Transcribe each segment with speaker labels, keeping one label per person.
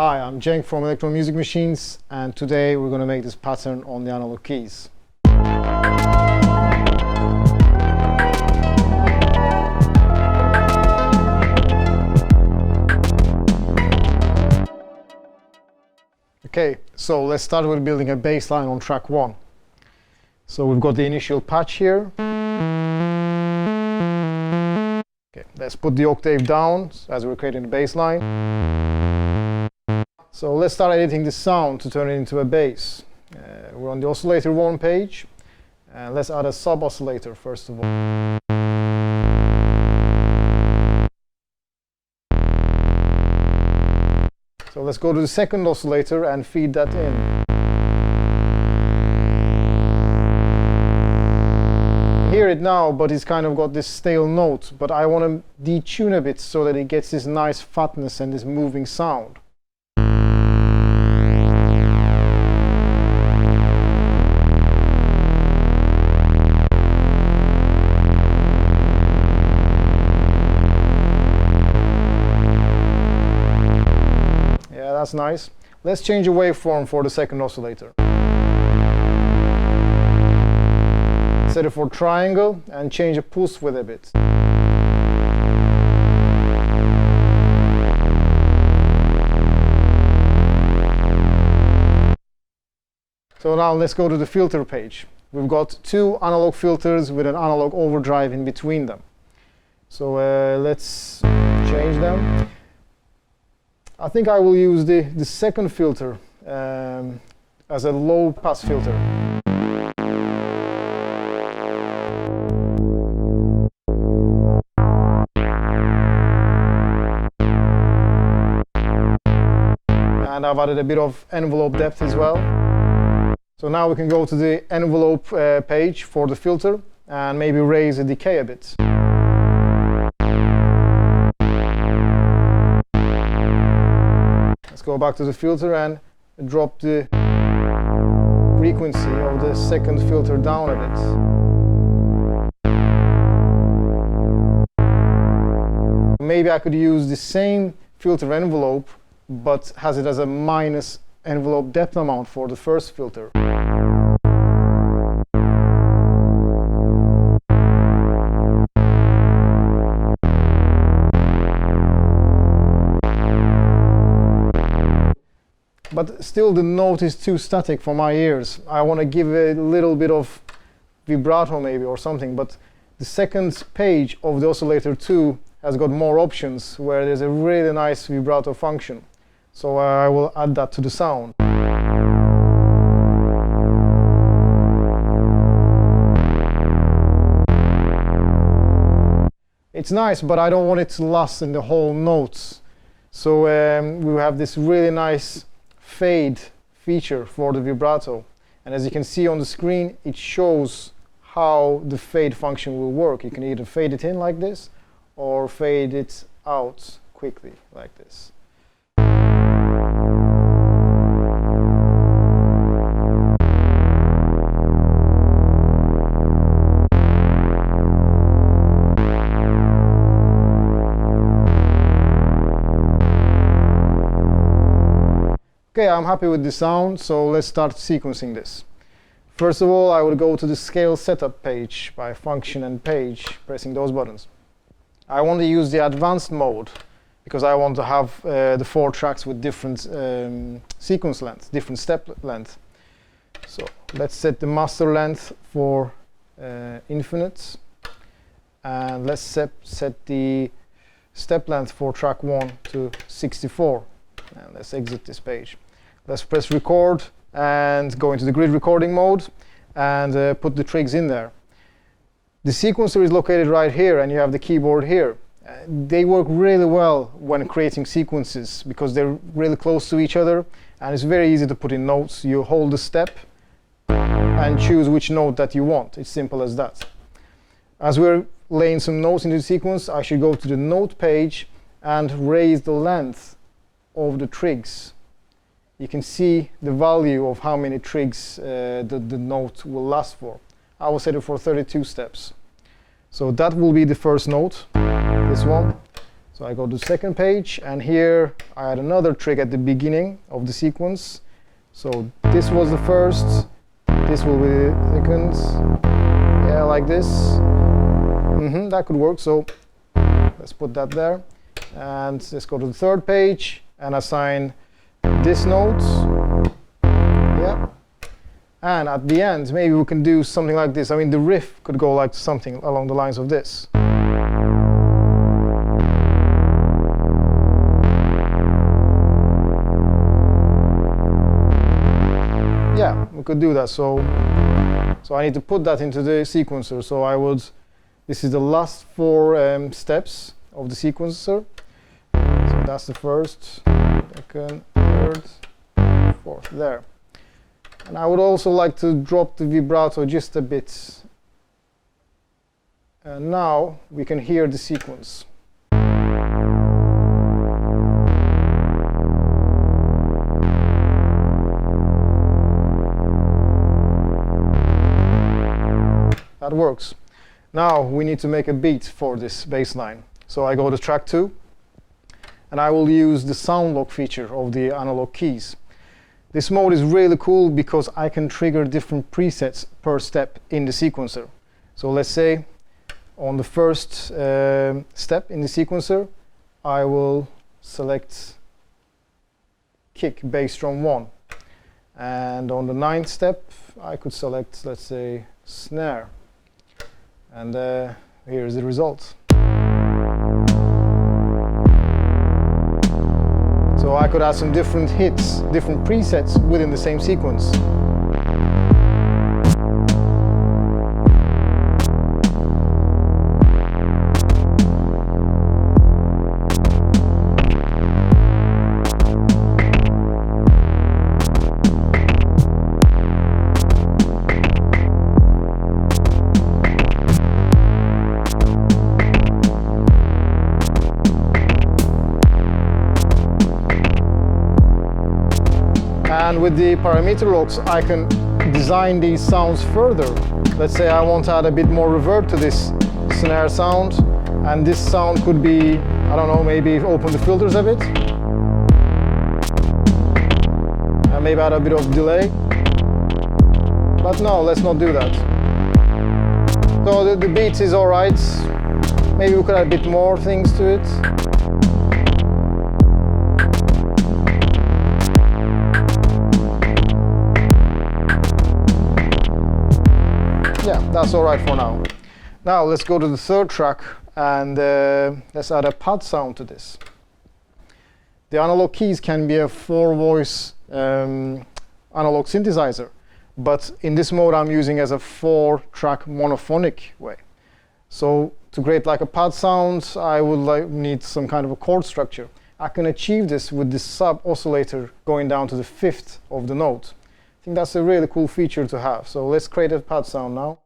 Speaker 1: Hi, I'm Cenk from Elektron Music Machines, and today we're going to make this pattern on the analog keys. Okay, so let's start with building a bass line on track 1. So we've got the initial patch here. Okay, let's put the octave down as we're creating the bass line. So let's start editing the sound to turn it into a bass. We're on the oscillator 1 page. Let's add a sub oscillator first of all. So let's go to the second oscillator and feed that in. Hear it now, but it's kind of got this stale note, but I want to detune a bit so that it gets this nice fatness and this moving sound. That's nice. Let's change the waveform for the second oscillator. Set it for triangle and change the pulse width a bit. So now let's go to the filter page. We've got two analog filters with an analog overdrive in between them. So let's change them. I think I will use the second filter as a low pass filter. And I've added a bit of envelope depth as well. So now we can go to the envelope page for the filter and maybe raise the decay a bit. Go back to the filter and drop the frequency of the second filter down a bit. Maybe I could use the same filter envelope, but has it as a minus envelope depth amount for the first filter. But still the note is too static for my ears. I want to give a little bit of vibrato maybe or something, but the second page of the oscillator 2 has got more options where there's a really nice vibrato function. So I will add that to the sound. It's nice, but I don't want it to last in the whole notes. So we have this really nice fade feature for the vibrato, and as you can see on the screen, it shows how the fade function will work. You can either fade it in like this or fade it out quickly like this. Okay, I'm happy with the sound, so let's start sequencing this. First of all, I will go to the scale setup page by function and page, pressing those buttons. I want to use the advanced mode because I want to have the 4 tracks with different sequence length, different step length. So let's set the master length for infinite, and let's set the step length for track 1 to 64. And let's exit this page. Let's press record and go into the grid recording mode and put the trigs in there. The sequencer is located right here, and you have the keyboard here. They work really well when creating sequences because they're really close to each other, and it's very easy to put in notes. You hold the step and choose which note that you want. It's simple as that. As we're laying some notes into the sequence, I should go to the note page and raise the length of the trigs. You can see the value of how many trigs the note will last for. I will set it for 32 steps. So that will be the first note, this one. So I go to the second page, and here I had another trick at the beginning of the sequence. So this was the first, this will be the second, yeah, like this. That could work, so let's put that there. And let's go to the third page and assign this note. Yeah. And at the end, maybe we can do something like this. I mean, the riff could go like something along the lines of this. Yeah, we could do that. So I need to put that into the sequencer. So I would, this is the last 4 steps of the sequencer. So that's the first, second, third, fourth, there. And I would also like to drop the vibrato just a bit. And now we can hear the sequence. That works. Now we need to make a beat for this bass line. So I go to track 2, and I will use the sound lock feature of the analog keys. This mode is really cool because I can trigger different presets per step in the sequencer. So let's say on the first step in the sequencer, I will select kick bass drum 1. And on the 9th step, I could select, let's say, snare. And here's the result. So I could add some different hits, different presets within the same sequence. And with the parameter locks, I can design these sounds further. Let's say I want to add a bit more reverb to this snare sound, and this sound could be, I don't know, maybe open the filters a bit, and maybe add a bit of delay. But no, let's not do that. So the beat is alright. Maybe we could add a bit more things to it. Yeah, that's all right for now. Now let's go to the third track, and let's add a pad sound to this. The analog keys can be a 4-voice analog synthesizer, but in this mode I'm using as a 4-track monophonic way. So to create like a pad sound, I would need some kind of a chord structure. I can achieve this with the sub oscillator going down to the 5th of the note. I think that's a really cool feature to have. So let's create a pad sound now.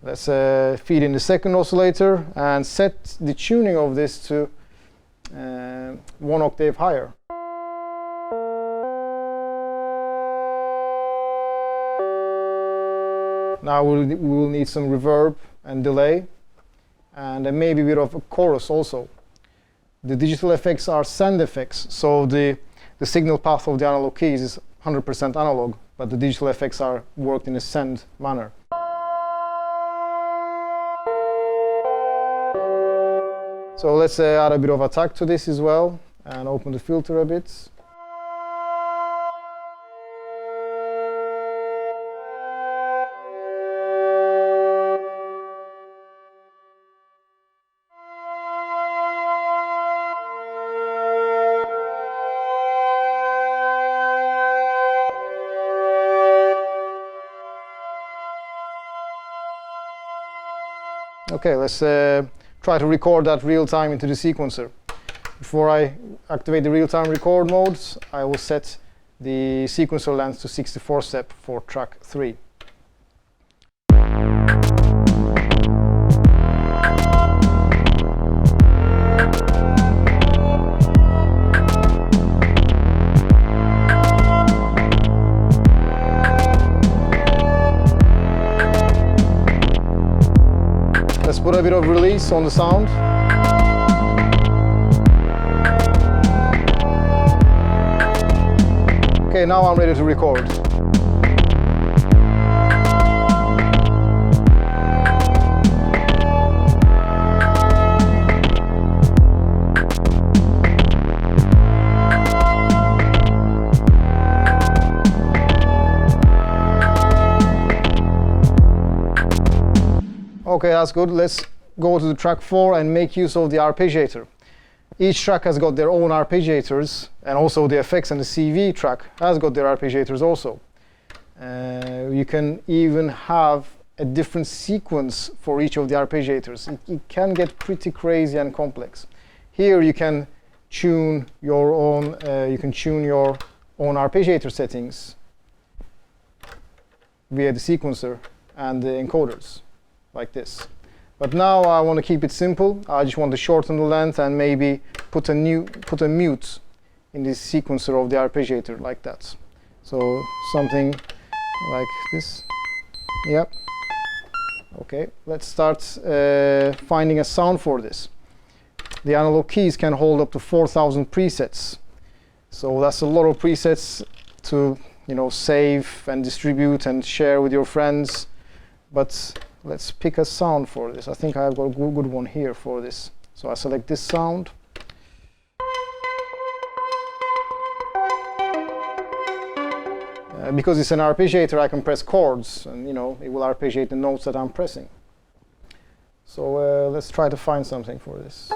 Speaker 1: Let's feed in the second oscillator and set the tuning of this to 1 octave higher. Now we will need some reverb and delay, and maybe a bit of a chorus also. The digital effects are send effects, so the signal path of the analog keys is 100% analog, but the digital effects are worked in a send manner. So let's add a bit of attack to this as well, and open the filter a bit. Okay, let's try to record that real time into the sequencer. Before I activate the real-time record modes, I will set the sequencer length to 64 step for track 3. Let's put a bit of release on the sound. Okay, now I'm ready to record. Okay, that's good. Let's go to the track 4 and make use of the arpeggiator. Each track has got their own arpeggiators, and also the effects and the CV track has got their arpeggiators also. You can even have a different sequence for each of the arpeggiators. It can get pretty crazy and complex. Here you can tune your own arpeggiator settings via the sequencer and the encoders, like this. But now I want to keep it simple. I just want to shorten the length and maybe put a mute in the sequencer of the arpeggiator, like that. So something like this. Yep. Okay, let's start finding a sound for this. The analog keys can hold up to 4,000 presets. So that's a lot of presets to, save and distribute and share with your friends. But let's pick a sound for this. I think I've got a good one here for this. So I select this sound. Because it's an arpeggiator, I can press chords, and it will arpeggiate the notes that I'm pressing. So let's try to find something for this.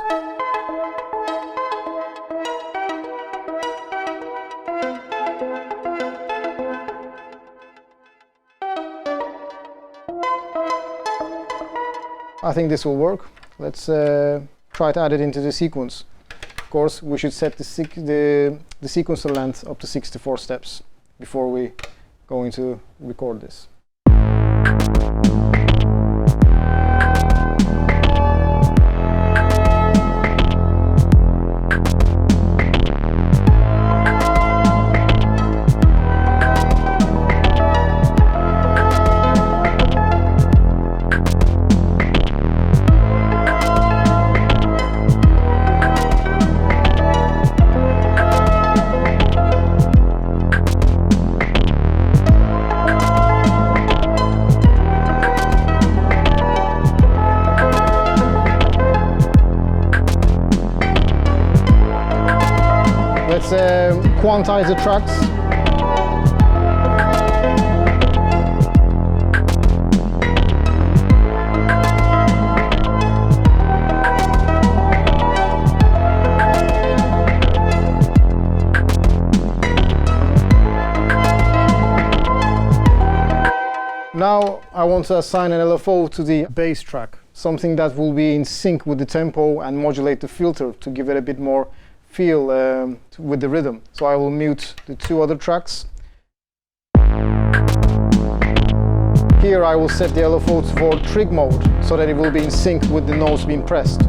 Speaker 1: I think this will work. Let's try to add it into the sequence. Of course, we should set the sequencer length up to 64 steps before we go into record this. Let's quantize the tracks. Now I want to assign an LFO to the bass track, something that will be in sync with the tempo and modulate the filter to give it a bit more feel with the rhythm. So I will mute the 2 other tracks. Here I will set the LFO for trig mode so that it will be in sync with the notes being pressed.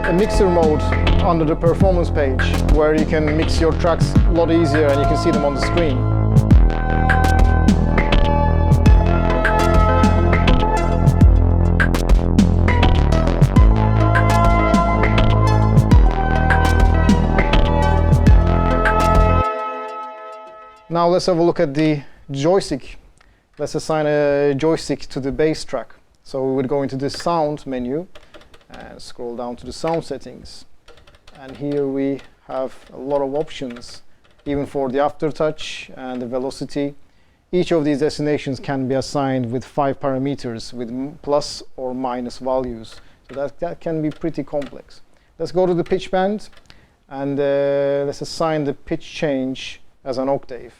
Speaker 1: A mixer mode under the performance page where you can mix your tracks a lot easier and you can see them on the screen. Now let's have a look at the joystick. Let's assign a joystick to the bass track. So we would go into the sound menu and scroll down to the sound settings, and here we have a lot of options, even for the aftertouch and the velocity. Each of these destinations can be assigned with 5 parameters with plus or minus values, so that can be pretty complex. Let's go to the pitch band and let's assign the pitch change as an octave.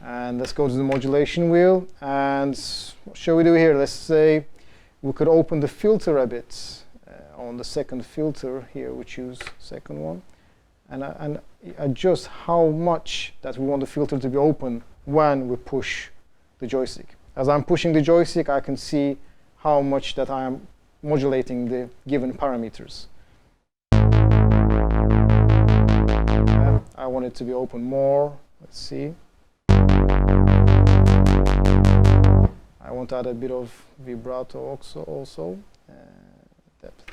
Speaker 1: And let's go to the modulation wheel, and what shall we do here? Let's say we could open the filter a bit. on the second filter here, we choose second one, and adjust how much that we want the filter to be open when we push the joystick. As I'm pushing the joystick, I can see how much that I am modulating the given parameters. And I want it to be open more. Let's see. I want to add a bit of vibrato also, depth.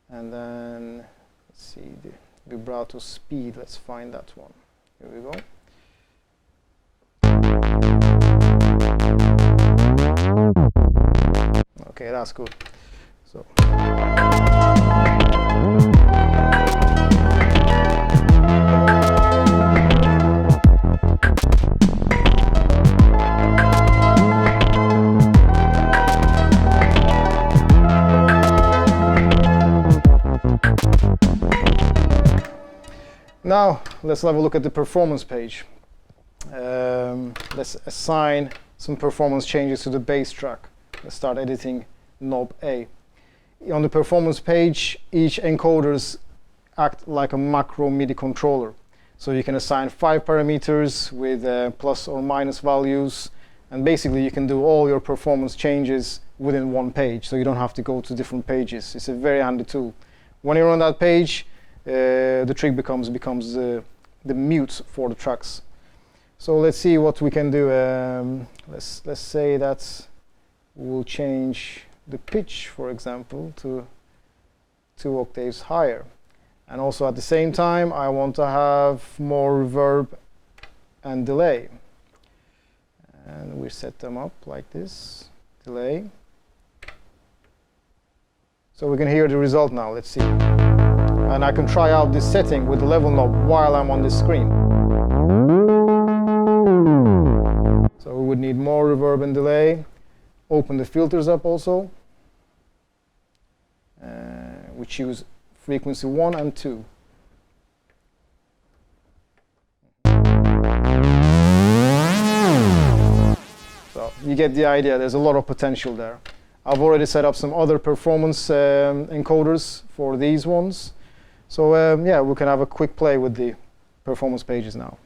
Speaker 1: And then, let's see, the vibrato speed, let's find that one. Here we go. Okay, that's good. So. Now, let's have a look at the performance page. Let's assign some performance changes to the bass track. Let's start editing knob A. On the performance page, each encoders act like a macro MIDI controller. So you can assign 5 parameters with plus or minus values, and basically you can do all your performance changes within one page, so you don't have to go to different pages. It's a very handy tool. When you're on that page, the trick becomes the mute for the tracks. So let's see what we can do. Let's say that we'll change the pitch, for example, to 2 octaves higher. And also at the same time, I want to have more reverb and delay. And we set them up like this, delay. So we can hear the result now. Let's see. And I can try out this setting with the level knob while I'm on this screen. So we would need more reverb and delay. Open the filters up also. We choose frequency 1 and 2. So you get the idea, there's a lot of potential there. I've already set up some other performance encoders for these ones. So yeah, we can have a quick play with the performance pages now.